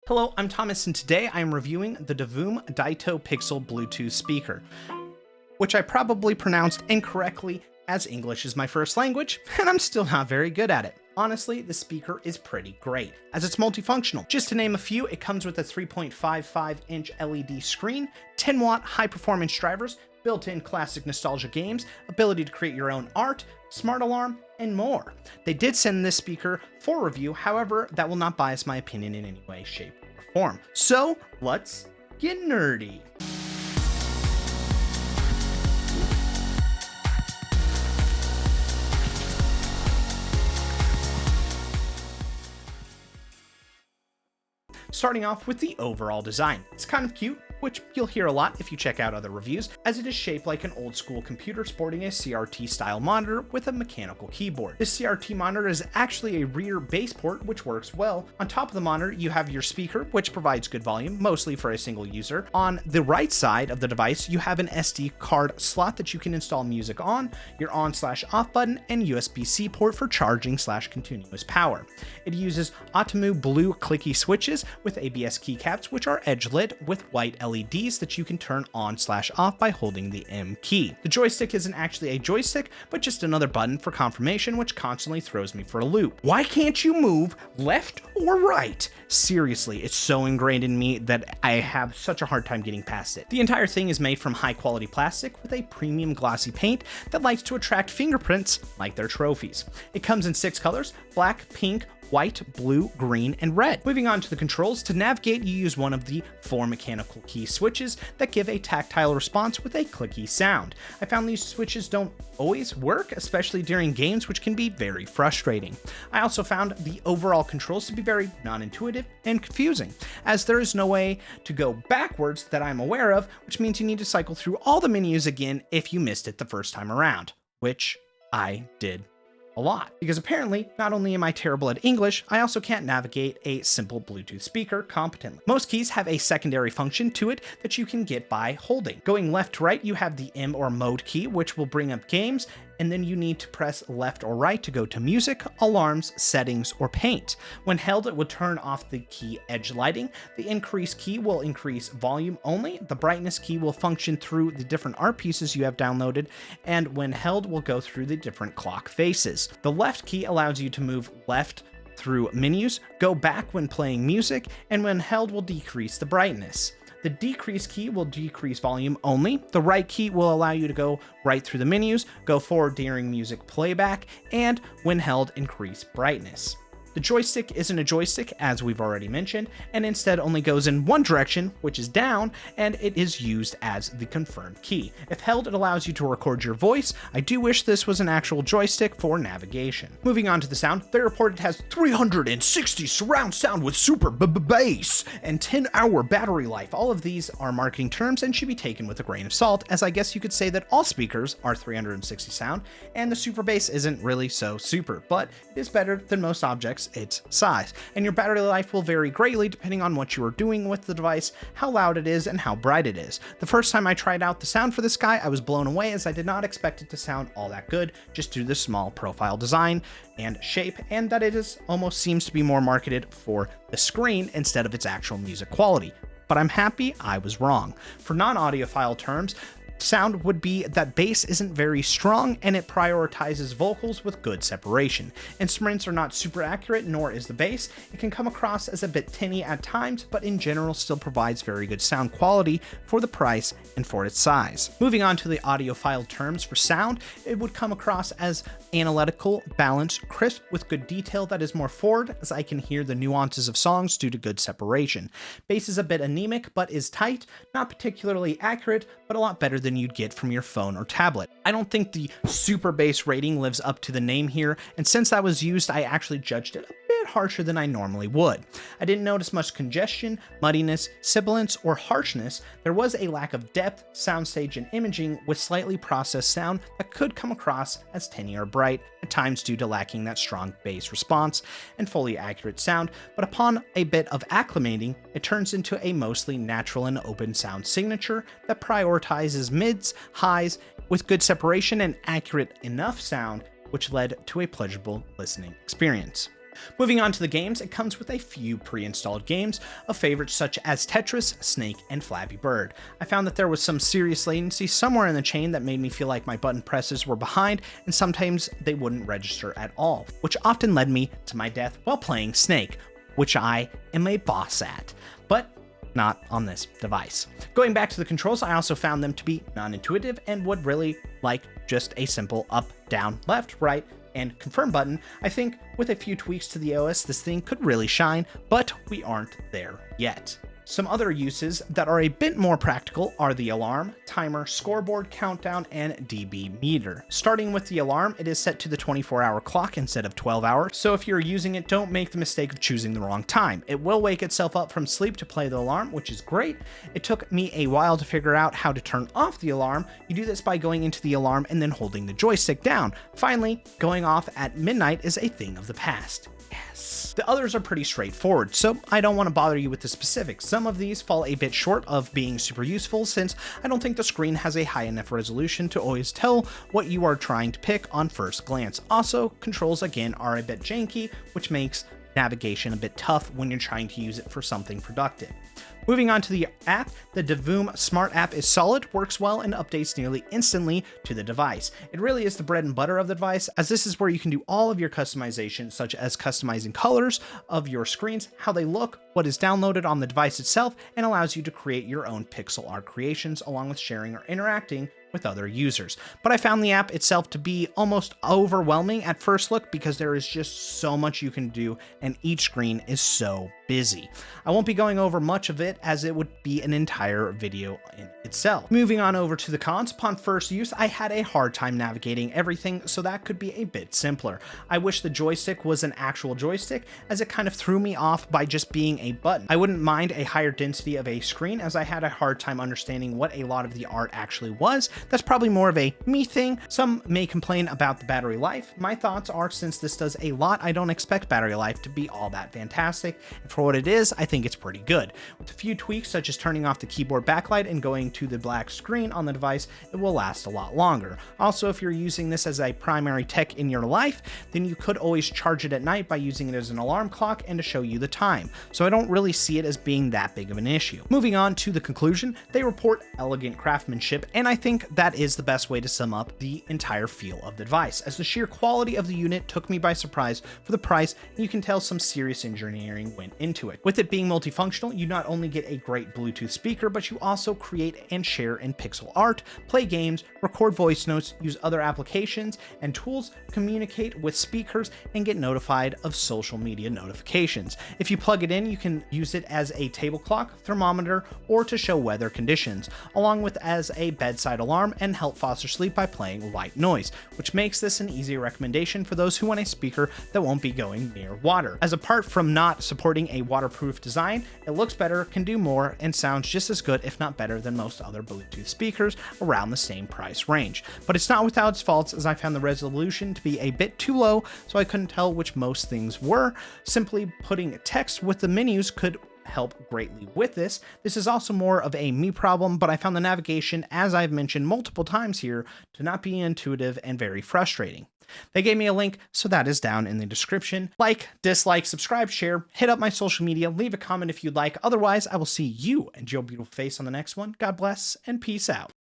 Hello, I'm Thomas, and today I am reviewing the Divoom Ditoo Pixel Bluetooth speaker, which I probably pronounced incorrectly as English is my first language, and I'm still not very good at it. Honestly, the speaker is pretty great, as it's multifunctional. Just to name a few, it comes with a 3.55-inch LED screen, 10-watt high-performance drivers, built-in classic nostalgia games, ability to create your own art, smart alarm, and more. They did send this speaker for review, however, that will not bias my opinion in any way, shape, or form. So, let's get nerdy. Starting off with the overall design. It's kind of cute, which you'll hear a lot if you check out other reviews, as it is shaped like an old school computer sporting a CRT style monitor with a mechanical keyboard. This CRT monitor is actually a rear base port, which works well. On top of the monitor, you have your speaker, which provides good volume, mostly for a single user. On the right side of the device, you have an SD card slot that you can install music on, your on/off button, and USB-C port for charging / continuous power. It uses Atomu blue clicky switches with ABS keycaps, which are edge lit with white LEDs that you can turn on/off by holding the M key. The joystick isn't actually a joystick, but just another button for confirmation, which constantly throws me for a loop. Why can't you move left or right? Seriously, it's so ingrained in me that I have such a hard time getting past it. The entire thing is made from high quality plastic with a premium glossy paint that likes to attract fingerprints like their trophies. It comes in 6 colors: black, pink, white, blue, green, and red. Moving on to the controls, to navigate you use one of the 4 mechanical key switches that give a tactile response with a clicky sound. I found these switches don't always work, especially during games, which can be very frustrating. I also found the overall controls to be very non-intuitive and confusing, as there is no way to go backwards that I'm aware of, which means you need to cycle through all the menus again if you missed it the first time around, which I did a lot, because apparently not only am I terrible at English, I also can't navigate a simple Bluetooth speaker competently. Most keys have a secondary function to it that you can get by holding. Going left to right, you have the M or mode key, which will bring up games, and then you need to press left or right to go to music, alarms, settings, or paint. When held, it will turn off the key edge lighting. The increase key will increase volume only. The brightness key will function through the different art pieces you have downloaded, and when held, will go through the different clock faces. The left key allows you to move left through menus, go back when playing music, and when held will decrease the brightness. The decrease key will decrease volume only. The right key will allow you to go right through the menus, go forward during music playback, and when held, increase brightness. The joystick isn't a joystick, as we've already mentioned, and instead only goes in one direction, which is down, and it is used as the confirmed key. If held, it allows you to record your voice. I do wish this was an actual joystick for navigation. Moving on to the sound, they report it has 360 surround sound with super bass and 10-hour battery life. All of these are marketing terms and should be taken with a grain of salt, as I guess you could say that all speakers are 360 sound, and the super bass isn't really so super, but it is better than most objects its size, and your battery life will vary greatly depending on what you are doing with the device, how loud it is, and how bright it is. The first time I tried out the sound for this guy, I was blown away, as I did not expect it to sound all that good just due to the small profile design and shape, and that it is almost seems to be more marketed for the screen instead of its actual music quality. But I'm happy I was wrong. For non-audiophile terms, sound would be that bass isn't very strong and it prioritizes vocals with good separation. Instruments are not super accurate, nor is the bass. It can come across as a bit tinny at times, but in general still provides very good sound quality for the price and for its size. Moving on to the audiophile terms for sound, it would come across as analytical, balanced, crisp, with good detail that is more forward, as I can hear the nuances of songs due to good separation. Bass is a bit anemic, but is tight, not particularly accurate, but a lot better than you'd get from your phone or tablet. I don't think the super bass rating lives up to the name here, and since that was used, I actually judged it a bit harsher than I normally would. I didn't notice much congestion, muddiness, sibilance, or harshness. There was a lack of depth, soundstage, and imaging with slightly processed sound that could come across as tinny or bright, at times due to lacking that strong bass response and fully accurate sound, but upon a bit of acclimating, it turns into a mostly natural and open sound signature that prioritizes mids, highs, with good separation and accurate enough sound, which led to a pleasurable listening experience. Moving on to the games, it comes with a few pre-installed games of favorites such as Tetris, Snake, and Flappy Bird. I found that there was some serious latency somewhere in the chain that made me feel like my button presses were behind, and sometimes they wouldn't register at all, which often led me to my death while playing Snake, which I am a boss at. But not on this device. Going back to the controls, I also found them to be non-intuitive and would really like just a simple up, down, left, right, and confirm button. I think with a few tweaks to the OS, this thing could really shine, but we aren't there yet. Some other uses that are a bit more practical are the alarm, timer, scoreboard, countdown, and dB meter. Starting with the alarm, it is set to the 24-hour clock instead of 12 hours, so if you're using it, don't make the mistake of choosing the wrong time. It will wake itself up from sleep to play the alarm, which is great. It took me a while to figure out how to turn off the alarm. You do this by going into the alarm and then holding the joystick down. Finally, going off at midnight is a thing of the past. Yes. The others are pretty straightforward, so I don't want to bother you with the specifics. Some of these fall a bit short of being super useful, since I don't think the screen has a high enough resolution to always tell what you are trying to pick on first glance. Also, controls again are a bit janky, which makes navigation a bit tough when you're trying to use it for something productive. Moving on to the app, the Divoom Smart App is solid, works well, and updates nearly instantly to the device. It really is the bread and butter of the device, as this is where you can do all of your customization, such as customizing colors of your screens, how they look, what is downloaded on the device itself, and allows you to create your own pixel art creations, along with sharing or interacting with other users. But I found the app itself to be almost overwhelming at first look because there is just so much you can do and each screen is so busy. I won't be going over much of it as it would be an entire video in itself. Moving on over to the cons, upon first use, I had a hard time navigating everything, so that could be a bit simpler. I wish the joystick was an actual joystick, as it kind of threw me off by just being a button. I wouldn't mind a higher density of a screen, as I had a hard time understanding what a lot of the art actually was. That's probably more of a me thing. Some may complain about the battery life. My thoughts are, since this does a lot, I don't expect battery life to be all that fantastic, and for what it is, I think it's pretty good. With a few tweaks, such as turning off the keyboard backlight and going to the black screen on the device, it will last a lot longer. Also, if you're using this as a primary tech in your life, then you could always charge it at night by using it as an alarm clock and to show you the time. So I don't really see it as being that big of an issue. Moving on to the conclusion, they report elegant craftsmanship, and I think that is the best way to sum up the entire feel of the device, as the sheer quality of the unit took me by surprise for the price, and you can tell some serious engineering went into it. With it being multifunctional, you not only get a great Bluetooth speaker, but you also create and share in pixel art, play games, record voice notes, use other applications and tools, communicate with speakers, and get notified of social media notifications. If you plug it in, you can use it as a table clock, thermometer, or to show weather conditions, along with as a bedside alarm and help foster sleep by playing white noise, which makes this an easy recommendation for those who want a speaker that won't be going near water. As apart from not supporting a waterproof design, it looks better, can do more, and sounds just as good, if not better, than most other Bluetooth speakers around the same price range. But it's not without its faults, as I found the resolution to be a bit too low, so I couldn't tell which most things were. Simply putting text with the menus could help greatly with this. This is also more of a me problem, but I found the navigation, as I've mentioned multiple times here, to not be intuitive and very frustrating. They gave me a link, so that is down in the description. Like, dislike, subscribe, share, hit up my social media, leave a comment if you'd like. Otherwise, I will see you and your beautiful face on the next one. God bless and peace out.